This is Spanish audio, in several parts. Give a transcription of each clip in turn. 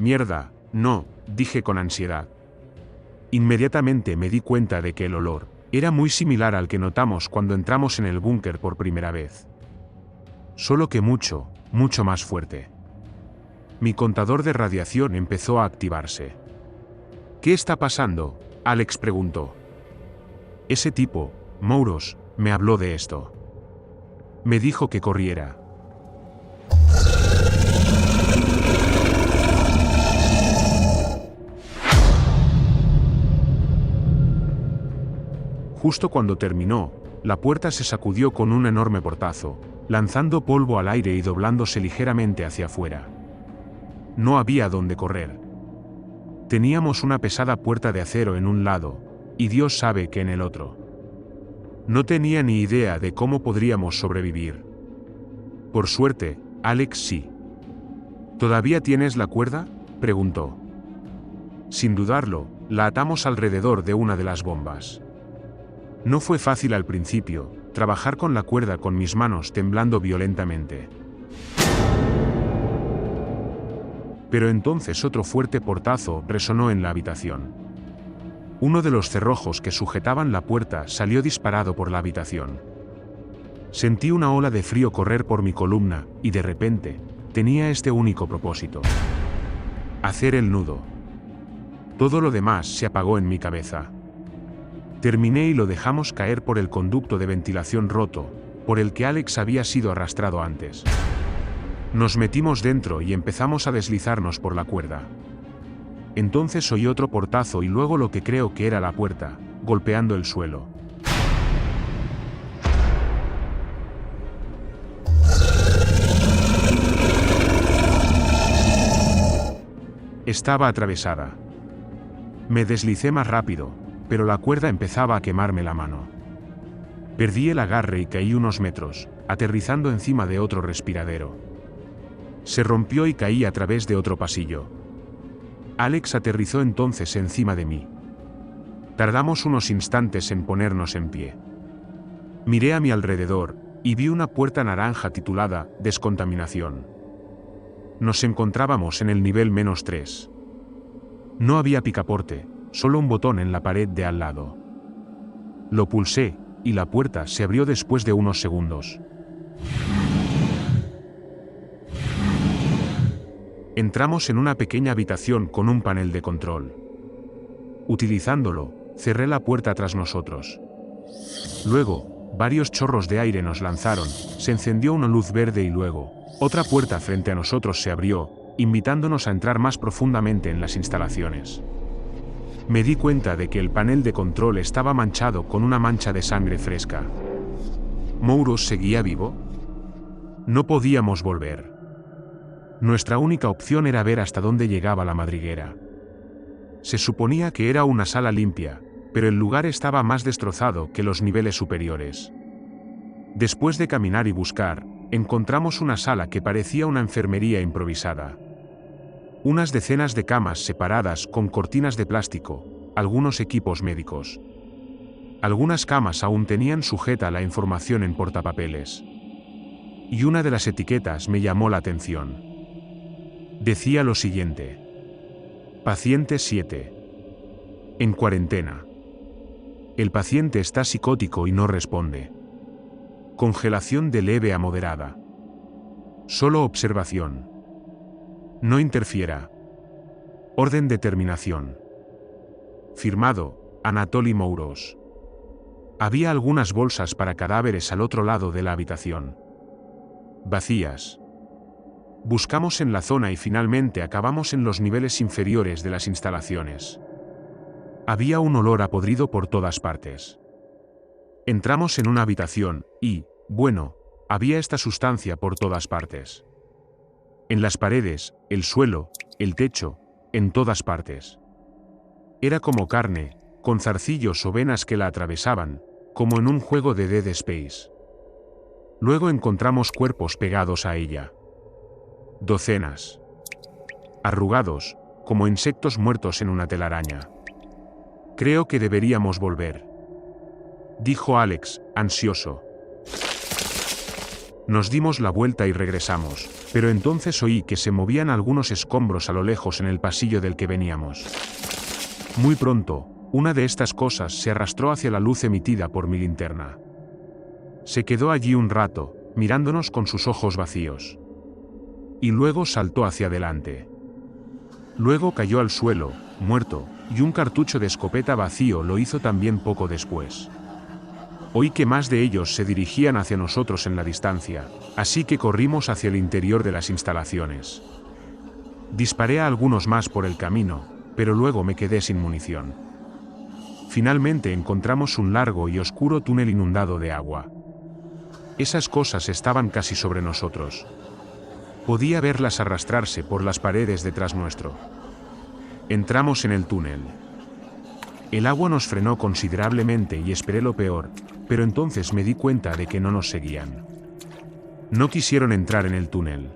Mierda, no, dije con ansiedad. Inmediatamente me di cuenta de que el olor era muy similar al que notamos cuando entramos en el búnker por primera vez. Solo que mucho, mucho más fuerte. Mi contador de radiación empezó a activarse. ¿Qué está pasando?, Alex preguntó. Ese tipo, Mouros, me habló de esto. Me dijo que corriera. Justo cuando terminó, la puerta se sacudió con un enorme portazo, lanzando polvo al aire y doblándose ligeramente hacia afuera. No había dónde correr. Teníamos una pesada puerta de acero en un lado, y Dios sabe que en el otro. No tenía ni idea de cómo podríamos sobrevivir. Por suerte, Alex sí. ¿Todavía tienes la cuerda?, preguntó. Sin dudarlo, la atamos alrededor de una de las bombas. No fue fácil al principio, trabajar con la cuerda con mis manos temblando violentamente. Pero entonces otro fuerte portazo resonó en la habitación. Uno de los cerrojos que sujetaban la puerta salió disparado por la habitación. Sentí una ola de frío correr por mi columna, y de repente, tenía este único propósito: hacer el nudo. Todo lo demás se apagó en mi cabeza. Terminé y lo dejamos caer por el conducto de ventilación roto, por el que Alex había sido arrastrado antes. Nos metimos dentro y empezamos a deslizarnos por la cuerda. Entonces oí otro portazo y luego lo que creo que era la puerta, golpeando el suelo. Estaba atravesada. Me deslicé más rápido, pero la cuerda empezaba a quemarme la mano. Perdí el agarre y caí unos metros, aterrizando encima de otro respiradero. Se rompió y caí a través de otro pasillo. Alex aterrizó entonces encima de mí. Tardamos unos instantes en ponernos en pie. Miré a mi alrededor, y vi una puerta naranja titulada Descontaminación. Nos encontrábamos en el nivel -3. No había picaporte, solo un botón en la pared de al lado. Lo pulsé, y la puerta se abrió después de unos segundos. Entramos en una pequeña habitación con un panel de control. Utilizándolo, cerré la puerta tras nosotros. Luego, varios chorros de aire nos lanzaron, se encendió una luz verde y luego, otra puerta frente a nosotros se abrió, invitándonos a entrar más profundamente en las instalaciones. Me di cuenta de que el panel de control estaba manchado con una mancha de sangre fresca. ¿Mouros seguía vivo? No podíamos volver. Nuestra única opción era ver hasta dónde llegaba la madriguera. Se suponía que era una sala limpia, pero el lugar estaba más destrozado que los niveles superiores. Después de caminar y buscar, encontramos una sala que parecía una enfermería improvisada. Unas decenas de camas separadas con cortinas de plástico, algunos equipos médicos. Algunas camas aún tenían sujeta la información en portapapeles. Y una de las etiquetas me llamó la atención. Decía lo siguiente: Paciente 7. En cuarentena. El paciente está psicótico y no responde. Congelación de leve a moderada. Solo observación. No interfiera. Orden de terminación. Firmado, Anatoly Mouros. Había algunas bolsas para cadáveres al otro lado de la habitación. Vacías. Buscamos en la zona y finalmente acabamos en los niveles inferiores de las instalaciones. Había un olor a podrido por todas partes. Entramos en una habitación y, bueno, había esta sustancia por todas partes. En las paredes, el suelo, el techo, en todas partes. Era como carne, con zarcillos o venas que la atravesaban, como en un juego de Dead Space. Luego encontramos cuerpos pegados a ella. Docenas. Arrugados, como insectos muertos en una telaraña. Creo que deberíamos volver, dijo Alex, ansioso. Nos dimos la vuelta y regresamos, pero entonces oí que se movían algunos escombros a lo lejos en el pasillo del que veníamos. Muy pronto, una de estas cosas se arrastró hacia la luz emitida por mi linterna. Se quedó allí un rato, mirándonos con sus ojos vacíos. Y luego saltó hacia adelante. Luego cayó al suelo, muerto, y un cartucho de escopeta vacío lo hizo también poco después. Oí que más de ellos se dirigían hacia nosotros en la distancia, así que corrimos hacia el interior de las instalaciones. Disparé a algunos más por el camino, pero luego me quedé sin munición. Finalmente encontramos un largo y oscuro túnel inundado de agua. Esas cosas estaban casi sobre nosotros. Podía verlas arrastrarse por las paredes detrás nuestro. Entramos en el túnel. El agua nos frenó considerablemente y esperé lo peor, pero entonces me di cuenta de que no nos seguían. No quisieron entrar en el túnel.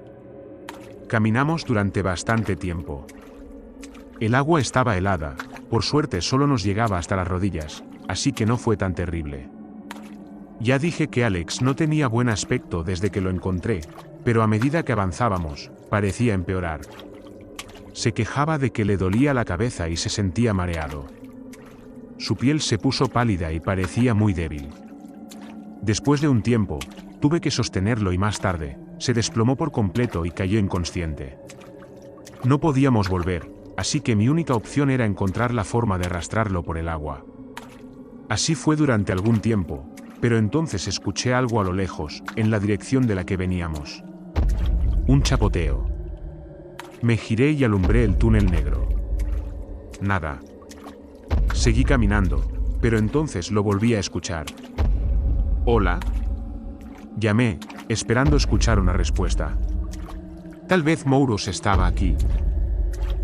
Caminamos durante bastante tiempo. El agua estaba helada, por suerte solo nos llegaba hasta las rodillas, así que no fue tan terrible. Ya dije que Alex no tenía buen aspecto desde que lo encontré, pero a medida que avanzábamos, parecía empeorar. Se quejaba de que le dolía la cabeza y se sentía mareado. Su piel se puso pálida y parecía muy débil. Después de un tiempo, tuve que sostenerlo y más tarde, se desplomó por completo y cayó inconsciente. No podíamos volver, así que mi única opción era encontrar la forma de arrastrarlo por el agua. Así fue durante algún tiempo, pero entonces escuché algo a lo lejos, en la dirección de la que veníamos. Un chapoteo. Me giré y alumbré el túnel negro. Nada. Seguí caminando, pero entonces lo volví a escuchar. ¿Hola? Llamé, esperando escuchar una respuesta. Tal vez Mouros estaba aquí.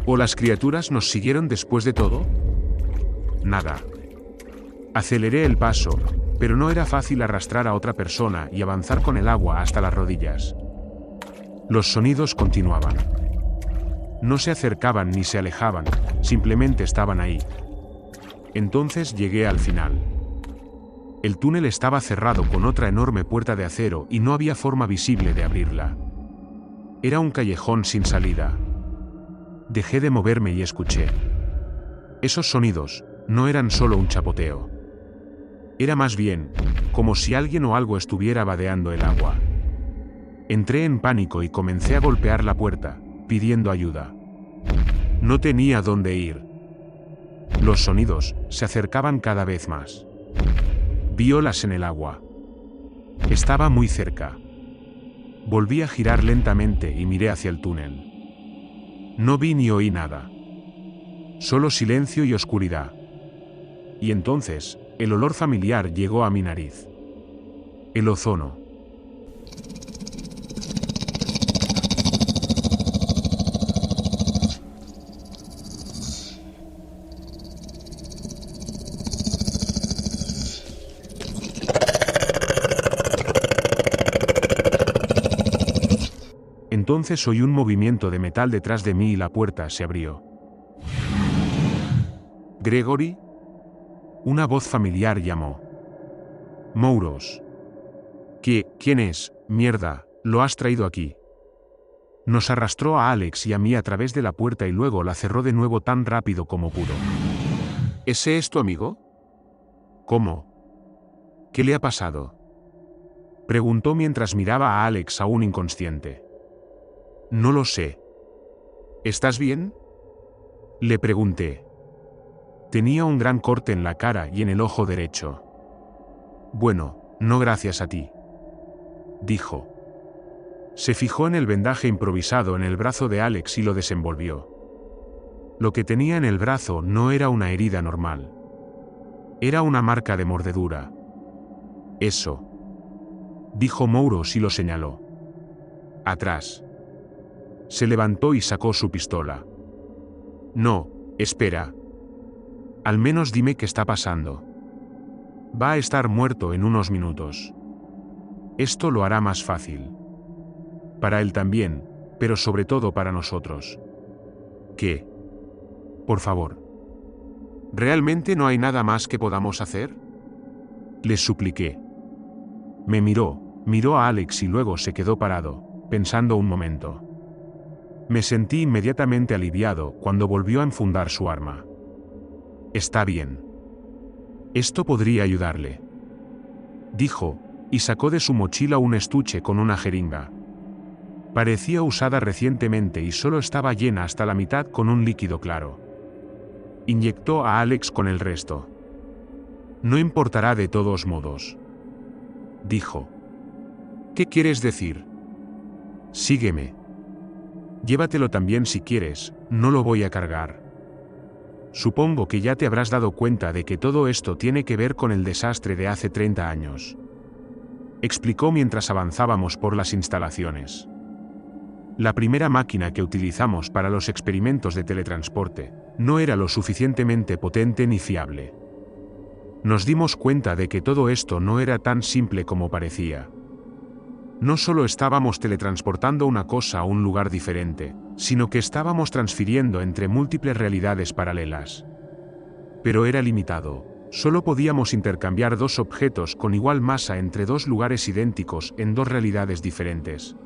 ¿O las criaturas nos siguieron después de todo? Nada. Aceleré el paso, pero no era fácil arrastrar a otra persona y avanzar con el agua hasta las rodillas. Los sonidos continuaban. No se acercaban ni se alejaban, simplemente estaban ahí. Entonces llegué al final. El túnel estaba cerrado con otra enorme puerta de acero y no había forma visible de abrirla. Era un callejón sin salida. Dejé de moverme y escuché. Esos sonidos no eran solo un chapoteo. Era más bien, como si alguien o algo estuviera vadeando el agua. Entré en pánico y comencé a golpear la puerta, pidiendo ayuda. No tenía dónde ir. Los sonidos se acercaban cada vez más. Vi olas en el agua. Estaba muy cerca. Volví a girar lentamente y miré hacia el túnel. No vi ni oí nada. Solo silencio y oscuridad. Y entonces, el olor familiar llegó a mi nariz. El ozono. Entonces oí un movimiento de metal detrás de mí y la puerta se abrió. ¿Gregory? Una voz familiar llamó. Mouros. ¿Quién es? Mierda, lo has traído aquí. Nos arrastró a Alex y a mí a través de la puerta y luego la cerró de nuevo tan rápido como pudo. ¿Ese es tu amigo? ¿Cómo? ¿Qué le ha pasado? Preguntó mientras miraba a Alex aún inconsciente. No lo sé. ¿Estás bien? Le pregunté. Tenía un gran corte en la cara y en el ojo derecho. Bueno, no gracias a ti, dijo. Se fijó en el vendaje improvisado en el brazo de Alex y lo desenvolvió. Lo que tenía en el brazo no era una herida normal. Era una marca de mordedura. Eso, dijo Mouros y lo señaló. Atrás. Se levantó y sacó su pistola. No, espera. Al menos dime qué está pasando. Va a estar muerto en unos minutos. Esto lo hará más fácil. Para él también, pero sobre todo para nosotros. ¿Qué? Por favor. ¿Realmente no hay nada más que podamos hacer? Le supliqué. Me miró, Miró a Alex y luego se quedó parado, pensando un momento. Me sentí inmediatamente aliviado cuando volvió a enfundar su arma. Está bien. Esto podría ayudarle, dijo, y sacó de su mochila un estuche con una jeringa. Parecía usada recientemente y solo estaba llena hasta la mitad con un líquido claro. Inyectó a Alex con el resto. No importará de todos modos, dijo. ¿Qué quieres decir? Sígueme. Llévatelo también si quieres, no lo voy a cargar. Supongo que ya te habrás dado cuenta de que todo esto tiene que ver con el desastre de hace 30 años. Explicó mientras avanzábamos por las instalaciones. La primera máquina que utilizamos para los experimentos de teletransporte no era lo suficientemente potente ni fiable. Nos dimos cuenta de que todo esto no era tan simple como parecía. No solo estábamos teletransportando una cosa a un lugar diferente, sino que estábamos transfiriendo entre múltiples realidades paralelas. Pero era limitado. Solo podíamos intercambiar dos objetos con igual masa entre dos lugares idénticos en dos realidades diferentes.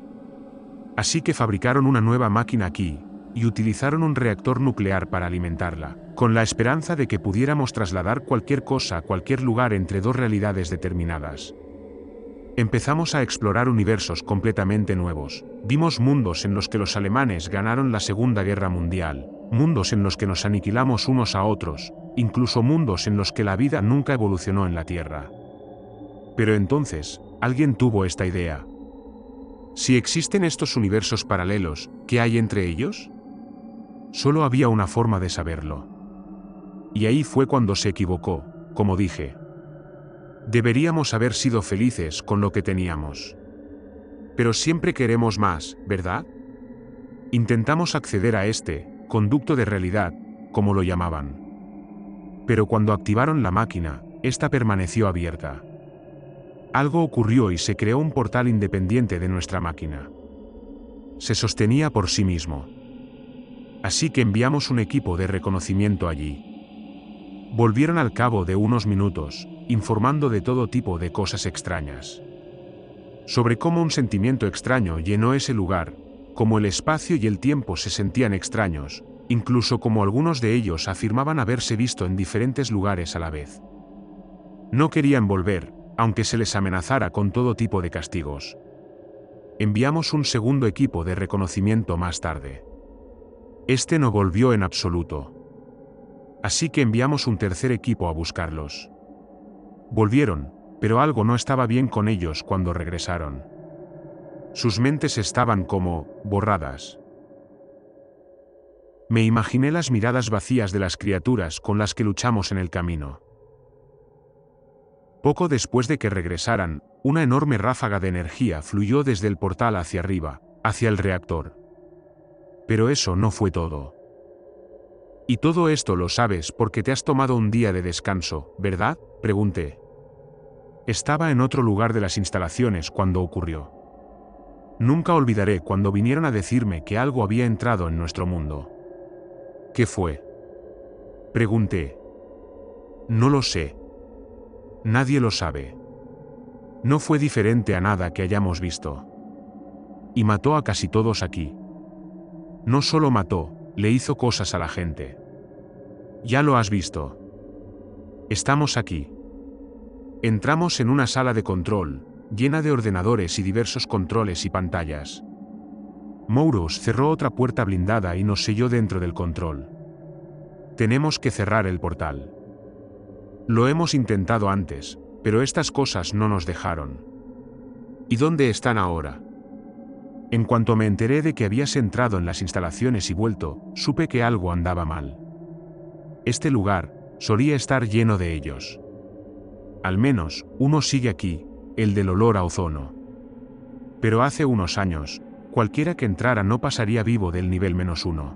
Así que fabricaron una nueva máquina aquí, y utilizaron un reactor nuclear para alimentarla, con la esperanza de que pudiéramos trasladar cualquier cosa a cualquier lugar entre dos realidades determinadas. Empezamos a explorar universos completamente nuevos. Vimos mundos en los que los alemanes ganaron la Segunda Guerra Mundial, mundos en los que nos aniquilamos unos a otros, incluso mundos en los que la vida nunca evolucionó en la Tierra. Pero entonces, alguien tuvo esta idea. Si existen estos universos paralelos, ¿qué hay entre ellos? Solo había una forma de saberlo. Y ahí fue cuando se equivocó, como dije. Deberíamos haber sido felices con lo que teníamos. Pero siempre queremos más, ¿verdad? Intentamos acceder a este conducto de realidad, como lo llamaban. Pero cuando activaron la máquina, esta permaneció abierta. Algo ocurrió y se creó un portal independiente de nuestra máquina. Se sostenía por sí mismo. Así que enviamos un equipo de reconocimiento allí. Volvieron al cabo de unos minutos, informando de todo tipo de cosas extrañas. Sobre cómo un sentimiento extraño llenó ese lugar, cómo el espacio y el tiempo se sentían extraños, incluso como algunos de ellos afirmaban haberse visto en diferentes lugares a la vez. No querían volver, aunque se les amenazara con todo tipo de castigos. Enviamos un segundo equipo de reconocimiento más tarde. Este no volvió en absoluto. Así que enviamos un tercer equipo a buscarlos. Volvieron, pero algo no estaba bien con ellos cuando regresaron. Sus mentes estaban como borradas. Me imaginé las miradas vacías de las criaturas con las que luchamos en el camino. Poco después de que regresaran, una enorme ráfaga de energía fluyó desde el portal hacia arriba, hacia el reactor. Pero eso no fue todo. Y todo esto lo sabes porque te has tomado un día de descanso, ¿verdad?, pregunté. Estaba en otro lugar de las instalaciones cuando ocurrió. Nunca olvidaré cuando vinieron a decirme que algo había entrado en nuestro mundo. ¿Qué fue?, pregunté. No lo sé. Nadie lo sabe. No fue diferente a nada que hayamos visto. Y mató a casi todos aquí. No solo mató, le hizo cosas a la gente. Ya lo has visto. Estamos aquí. Entramos en una sala de control, llena de ordenadores y diversos controles y pantallas. Mouros cerró otra puerta blindada y nos selló dentro del control. Tenemos que cerrar el portal. Lo hemos intentado antes, pero estas cosas no nos dejaron. ¿Y dónde están ahora? En cuanto me enteré de que habías entrado en las instalaciones y vuelto, supe que algo andaba mal. Este lugar solía estar lleno de ellos. Al menos, uno sigue aquí, el del olor a ozono. Pero hace unos años, cualquiera que entrara no pasaría vivo del nivel -1.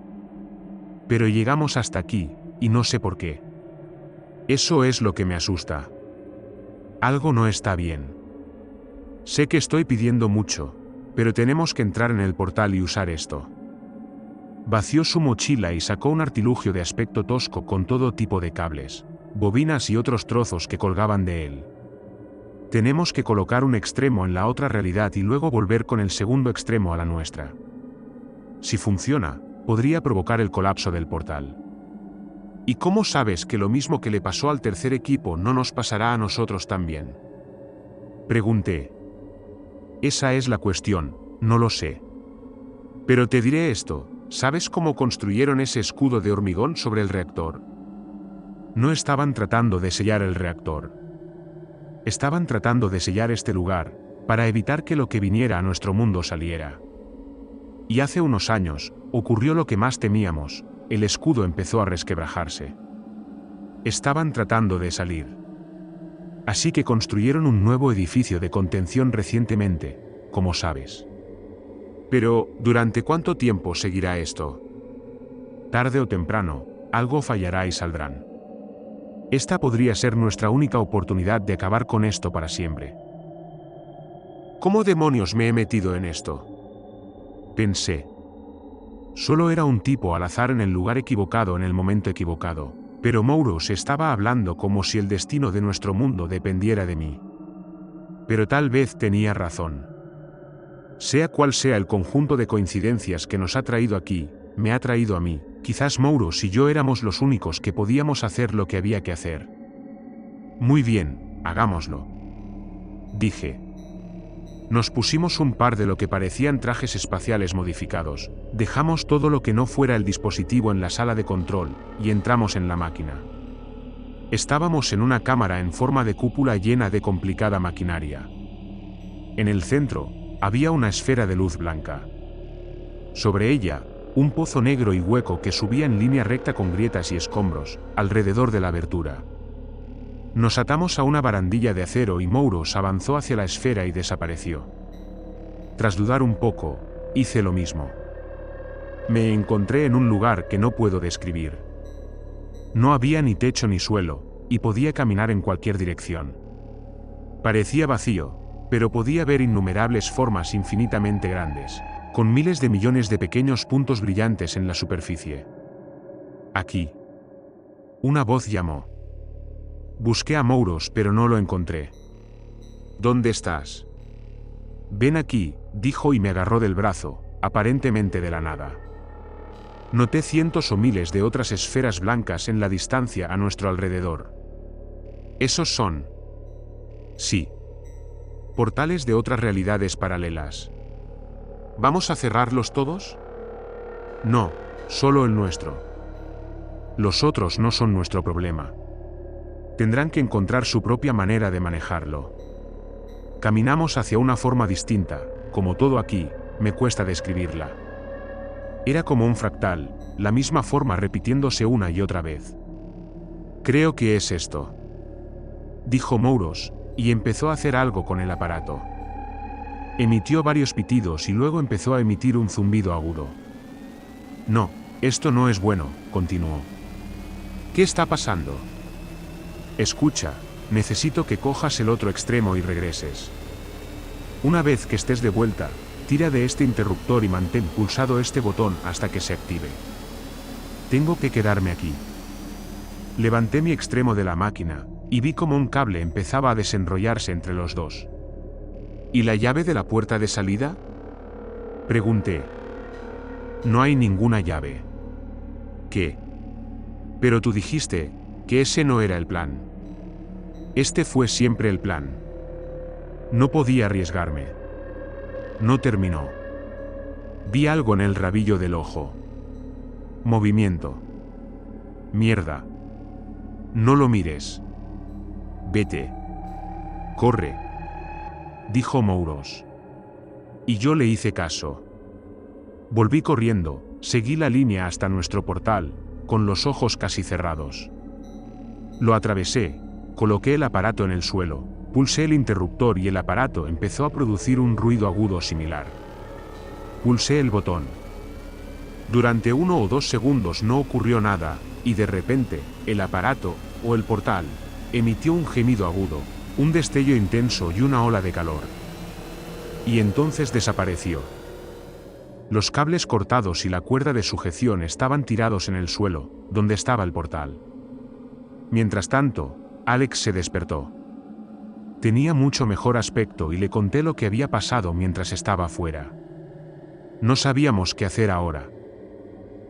Pero llegamos hasta aquí, y no sé por qué. Eso es lo que me asusta. Algo no está bien. Sé que estoy pidiendo mucho, pero tenemos que entrar en el portal y usar esto. Vació su mochila y sacó un artilugio de aspecto tosco con todo tipo de cables, bobinas y otros trozos que colgaban de él. Tenemos que colocar un extremo en la otra realidad y luego volver con el segundo extremo a la nuestra. Si funciona, podría provocar el colapso del portal. ¿Y cómo sabes que lo mismo que le pasó al tercer equipo no nos pasará a nosotros también? Pregunté. Esa es la cuestión, no lo sé. Pero te diré esto, ¿sabes cómo construyeron ese escudo de hormigón sobre el reactor? No estaban tratando de sellar el reactor. Estaban tratando de sellar este lugar, para evitar que lo que viniera a nuestro mundo saliera. Y hace unos años, ocurrió lo que más temíamos, el escudo empezó a resquebrajarse. Estaban tratando de salir. Así que construyeron un nuevo edificio de contención recientemente, como sabes. Pero, ¿durante cuánto tiempo seguirá esto? Tarde o temprano, algo fallará y saldrán. Esta podría ser nuestra única oportunidad de acabar con esto para siempre. ¿Cómo demonios me he metido en esto? Pensé. Solo era un tipo al azar en el lugar equivocado en el momento equivocado, pero Mouros estaba hablando como si el destino de nuestro mundo dependiera de mí. Pero tal vez tenía razón. Sea cual sea el conjunto de coincidencias que nos ha traído aquí, me ha traído a mí, quizás Mouros y yo éramos los únicos que podíamos hacer lo que había que hacer. Muy bien, hagámoslo. Dije. Nos pusimos un par de lo que parecían trajes espaciales modificados, dejamos todo lo que no fuera el dispositivo en la sala de control, y entramos en la máquina. Estábamos en una cámara en forma de cúpula llena de complicada maquinaria. En el centro, había una esfera de luz blanca. Sobre ella, un pozo negro y hueco que subía en línea recta con grietas y escombros, alrededor de la abertura. Nos atamos a una barandilla de acero y Mouros avanzó hacia la esfera y desapareció. Tras dudar un poco, hice lo mismo. Me encontré en un lugar que no puedo describir. No había ni techo ni suelo, y podía caminar en cualquier dirección. Parecía vacío, pero podía ver innumerables formas infinitamente grandes, con miles de millones de pequeños puntos brillantes en la superficie. Aquí. Una voz llamó. Busqué a Mouros pero no lo encontré. ¿Dónde estás? Ven aquí, dijo y me agarró del brazo, aparentemente de la nada. Noté cientos o miles de otras esferas blancas en la distancia a nuestro alrededor. ¿Esos son? Sí. Portales de otras realidades paralelas. ¿Vamos a cerrarlos todos? No, solo el nuestro. Los otros no son nuestro problema. Tendrán que encontrar su propia manera de manejarlo. Caminamos hacia una forma distinta, como todo aquí, me cuesta describirla. Era como un fractal, la misma forma repitiéndose una y otra vez. Creo que es esto, dijo Mouros, y empezó a hacer algo con el aparato. Emitió varios pitidos y luego empezó a emitir un zumbido agudo. No, esto no es bueno, continuó. ¿Qué está pasando? Escucha, necesito que cojas el otro extremo y regreses. Una vez que estés de vuelta, tira de este interruptor y mantén pulsado este botón hasta que se active. Tengo que quedarme aquí. Levanté mi extremo de la máquina, y vi como un cable empezaba a desenrollarse entre los dos. ¿Y la llave de la puerta de salida? Pregunté. No hay ninguna llave. ¿Qué? Pero tú dijiste que ese no era el plan. Este fue siempre el plan. No podía arriesgarme. No terminó. Vi algo en el rabillo del ojo. Movimiento. Mierda. No lo mires. Vete. Corre, dijo Mouros. Y yo le hice caso. Volví corriendo, seguí la línea hasta nuestro portal, con los ojos casi cerrados. Lo atravesé, coloqué el aparato en el suelo, pulsé el interruptor y el aparato empezó a producir un ruido agudo similar. Pulsé el botón. Durante 1 o 2 segundos no ocurrió nada, y de repente, el aparato, o el portal, emitió un gemido agudo, un destello intenso y una ola de calor. Y entonces desapareció. Los cables cortados y la cuerda de sujeción estaban tirados en el suelo, donde estaba el portal. Mientras tanto, Alex se despertó. Tenía mucho mejor aspecto y le conté lo que había pasado mientras estaba fuera. No sabíamos qué hacer ahora.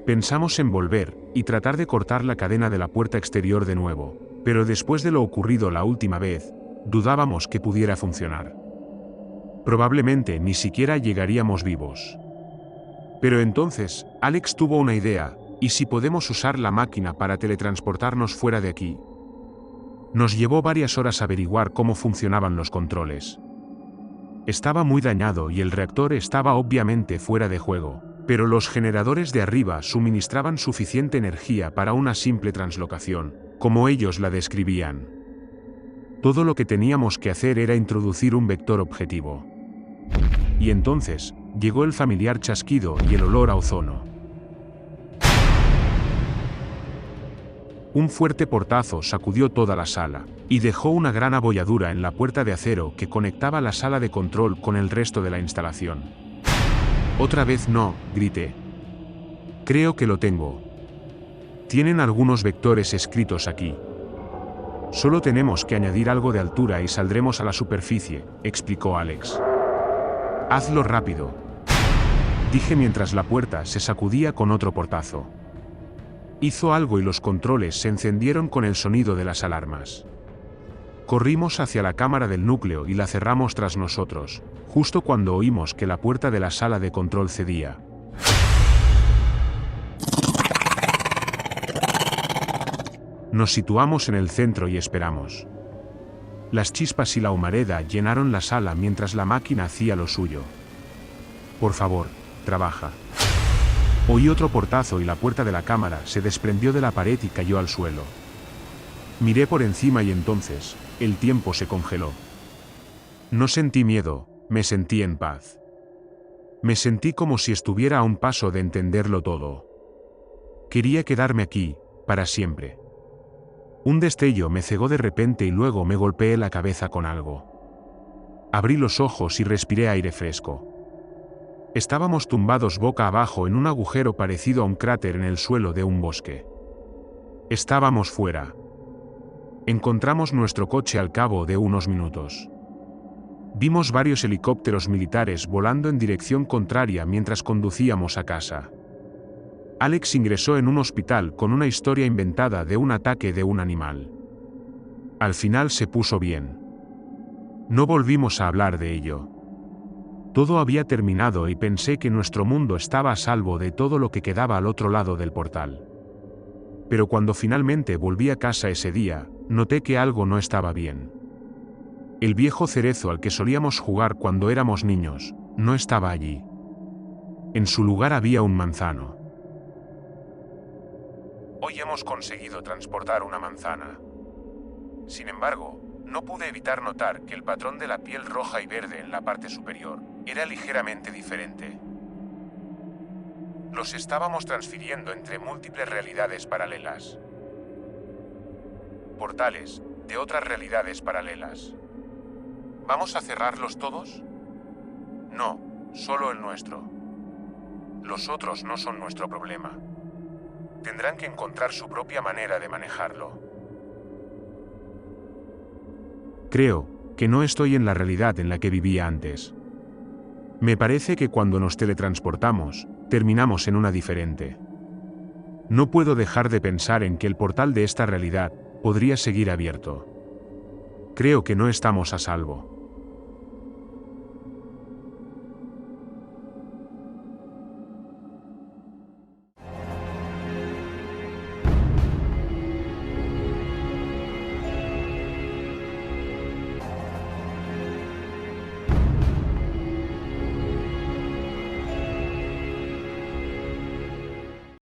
Pensamos en volver y tratar de cortar la cadena de la puerta exterior de nuevo, pero después de lo ocurrido la última vez, dudábamos que pudiera funcionar. Probablemente ni siquiera llegaríamos vivos. Pero entonces, Alex tuvo una idea: ¿y si podemos usar la máquina para teletransportarnos fuera de aquí? Nos llevó varias horas averiguar cómo funcionaban los controles. Estaba muy dañado y el reactor estaba obviamente fuera de juego, pero los generadores de arriba suministraban suficiente energía para una simple translocación, como ellos la describían. Todo lo que teníamos que hacer era introducir un vector objetivo. Y entonces, llegó el familiar chasquido y el olor a ozono. Un fuerte portazo sacudió toda la sala, y dejó una gran abolladura en la puerta de acero que conectaba la sala de control con el resto de la instalación. «Otra vez no», grité. «Creo que lo tengo. Tienen algunos vectores escritos aquí. Solo tenemos que añadir algo de altura y saldremos a la superficie», explicó Alex. «Hazlo rápido», dije mientras la puerta se sacudía con otro portazo. Hizo algo y los controles se encendieron con el sonido de las alarmas. Corrimos hacia la cámara del núcleo y la cerramos tras nosotros, justo cuando oímos que la puerta de la sala de control cedía. Nos situamos en el centro y esperamos. Las chispas y la humareda llenaron la sala mientras la máquina hacía lo suyo. «Por favor, trabaja». Oí otro portazo y la puerta de la cámara se desprendió de la pared y cayó al suelo. Miré por encima y entonces, el tiempo se congeló. No sentí miedo, me sentí en paz. Me sentí como si estuviera a un paso de entenderlo todo. Quería quedarme aquí, para siempre. Un destello me cegó de repente y luego me golpeé la cabeza con algo. Abrí los ojos y respiré aire fresco. Estábamos tumbados boca abajo en un agujero parecido a un cráter en el suelo de un bosque. Estábamos fuera. Encontramos nuestro coche al cabo de unos minutos. Vimos varios helicópteros militares volando en dirección contraria mientras conducíamos a casa. Alex ingresó en un hospital con una historia inventada de un ataque de un animal. Al final se puso bien. No volvimos a hablar de ello. Todo había terminado y pensé que nuestro mundo estaba a salvo de todo lo que quedaba al otro lado del portal. Pero cuando finalmente volví a casa ese día, noté que algo no estaba bien. El viejo cerezo al que solíamos jugar cuando éramos niños, no estaba allí. En su lugar había un manzano. Hoy hemos conseguido transportar una manzana. Sin embargo, no pude evitar notar que el patrón de la piel roja y verde en la parte superior era ligeramente diferente. Los estábamos transfiriendo entre múltiples realidades paralelas. Portales de otras realidades paralelas. ¿Vamos a cerrarlos todos? No, solo el nuestro. Los otros no son nuestro problema. Tendrán que encontrar su propia manera de manejarlo. Creo que no estoy en la realidad en la que vivía antes. Me parece que cuando nos teletransportamos, terminamos en una diferente. No puedo dejar de pensar en que el portal de esta realidad podría seguir abierto. Creo que no estamos a salvo.